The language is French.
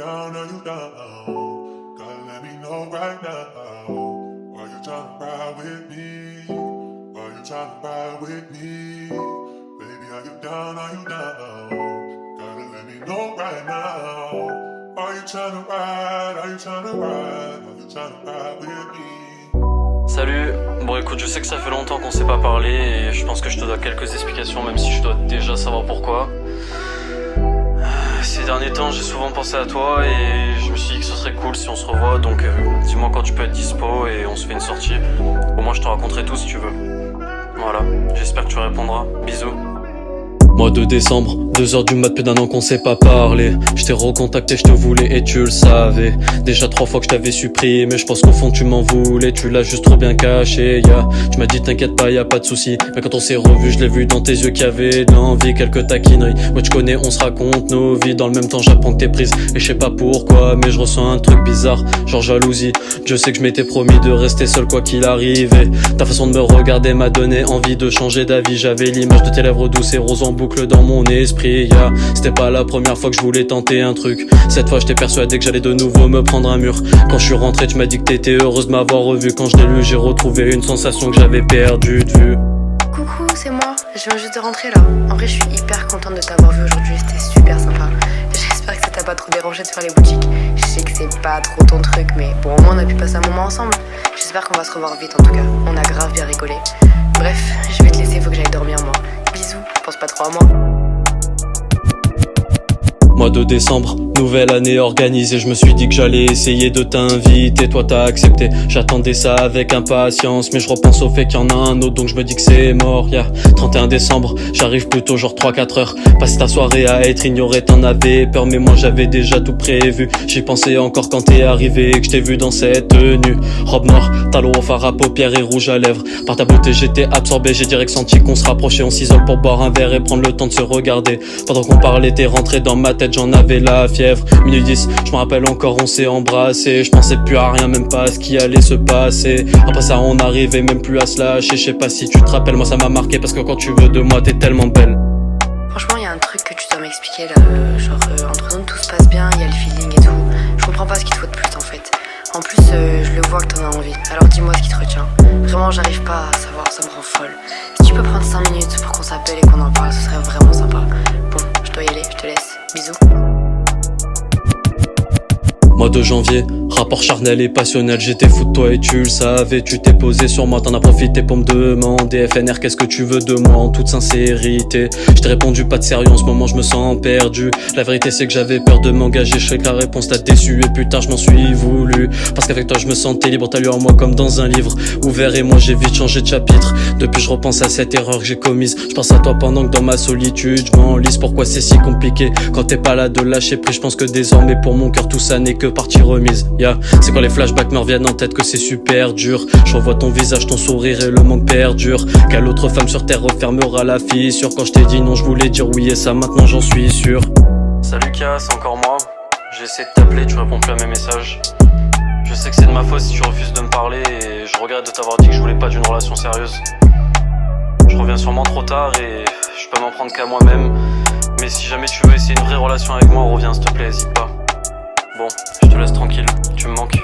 down, are you down? Gotta let me know right now. Why you tryna ride with me? Why you tryna ride with me? Baby, are you down, are you down? Gotta let me know right now. Are you tryna ride? Are you tryna ride? Are you tryna ride with me? Salut, bon écoute, je sais que ça fait longtemps qu'on s'est pas parlé et je pense que je te dois quelques explications, même si je dois déjà savoir pourquoi. Ces derniers temps, j'ai souvent pensé à toi et je me suis dit que ce serait cool si on se revoit, donc dis-moi quand tu peux être dispo et on se fait une sortie. Au moins je te raconterai tout si tu veux. Voilà, j'espère que tu répondras. Bisous. Mois de décembre, 2h du mat, plus d'un an qu'on s'est pas parlé. Je t'ai recontacté, je te voulais et tu le savais. Déjà 3 fois que je t'avais supprimé, je pense qu'au fond tu m'en voulais. Tu l'as juste trop bien caché, Tu m'as dit t'inquiète pas, y a pas de souci. Mais quand on s'est revu, je l'ai vu dans tes yeux qu'il y avait de l'envie, quelques taquineries. Moi tu connais, on se raconte nos vies. Dans le même temps j'apprends que t'es prise. Et je sais pas pourquoi, mais je ressens un truc bizarre, genre jalousie. Je sais que je m'étais promis de rester seul quoi qu'il arrivait. Ta façon de me regarder m'a donné envie de changer d'avis. J'avais l'image de tes lèvres douces et roses en boucle dans mon esprit, C'était pas la première fois que je voulais tenter un truc. Cette fois j'étais persuadé que j'allais de nouveau me prendre un mur. Quand je suis rentré tu m'as dit que t'étais heureuse de m'avoir revu. Quand je l'ai lu j'ai retrouvé une sensation que j'avais perdue de vue. Coucou, c'est moi, je viens juste de rentrer là. En vrai je suis hyper contente de t'avoir vu aujourd'hui, c'était super sympa. J'espère que ça t'a pas trop dérangé de faire les boutiques. Je sais que c'est pas trop ton truc, mais bon au moins on a pu passer un moment ensemble. J'espère qu'on va se revoir vite en tout cas, on a grave bien rigolé. Bref, je vais te laisser, faut que j'aille dormir moi. Bisous, pense pas trop à moi. Mois de décembre, nouvelle année organisée. Je me suis dit que j'allais essayer de t'inviter. Toi t'as accepté, j'attendais ça avec impatience. Mais je repense au fait qu'il y en a un autre, donc je me dis que c'est mort, 31 décembre, j'arrive plutôt genre 3-4 heures. Passe ta soirée à être ignoré, t'en avais peur. Mais moi j'avais déjà tout prévu. J'y pensais encore quand t'es arrivé et que je t'ai vu dans cette tenue. Robe noire, talons au fard à paupières et rouge à lèvres. Par ta beauté j'étais absorbé, j'ai direct senti qu'on se rapprochait. On s'isole pour boire un verre et prendre le temps de se regarder. Pendant qu'on parlait t'es rentré dans ma tête, j'en avais la fièvre. Minuit 10, je me rappelle encore, on s'est embrassé. Je pensais plus à rien, même pas à ce qui allait se passer. Après ça on arrivait même plus à se lâcher. Je sais pas si tu te rappelles, moi ça m'a marqué. Parce que quand tu veux de moi t'es tellement belle. Franchement y'a un truc que tu dois m'expliquer là. Entre nous tout se passe bien, y'a le feeling et tout. Je comprends pas ce qu'il te faut de plus en fait. En plus je le vois que t'en as envie. Alors dis-moi ce qui te retient. Vraiment j'arrive pas à savoir, ça me rend folle. Si tu peux prendre 5 minutes pour qu'on s'appelle et qu'on en parle, ce serait vraiment sympa. Bon, je dois y aller, je te laisse. Bisous. Mois de janvier, rapport charnel et passionnel. J'étais fou de toi et tu le savais. Tu t'es posé sur moi, t'en as profité pour me demander FNR, qu'est-ce que tu veux de moi en toute sincérité. Je t'ai répondu pas de sérieux, en ce moment je me sens perdu. La vérité c'est que j'avais peur de m'engager. Je sais que la réponse t'a déçu et plus tard je m'en suis voulu. Parce qu'avec toi je me sentais libre, t'as lu en moi comme dans un livre ouvert. Et moi j'ai vite changé de chapitre. Depuis je repense à cette erreur que j'ai commise. Je pense à toi pendant que dans ma solitude je m'enlise. Pourquoi c'est si compliqué quand t'es pas là de lâcher prise. Je pense que désormais pour mon cœur tout ça n'est que partie remise, C'est quand les flashbacks me reviennent en tête que c'est super dur. Je revois ton visage, ton sourire et le manque perdure. Quelle autre femme sur terre refermera la fissure. Quand je t'ai dit non je voulais dire oui et ça maintenant j'en suis sûr. Salut Kia, c'est encore moi. J'ai essayé de t'appeler, tu réponds plus à mes messages. Je sais que c'est de ma faute si tu refuses de me parler. Et je regrette de t'avoir dit que je voulais pas d'une relation sérieuse. Je reviens sûrement trop tard et je peux m'en prendre qu'à moi-même. Mais si jamais tu veux essayer une vraie relation avec moi, reviens s'il te plaît, hésite pas. Bon, je te laisse tranquille, tu me manques.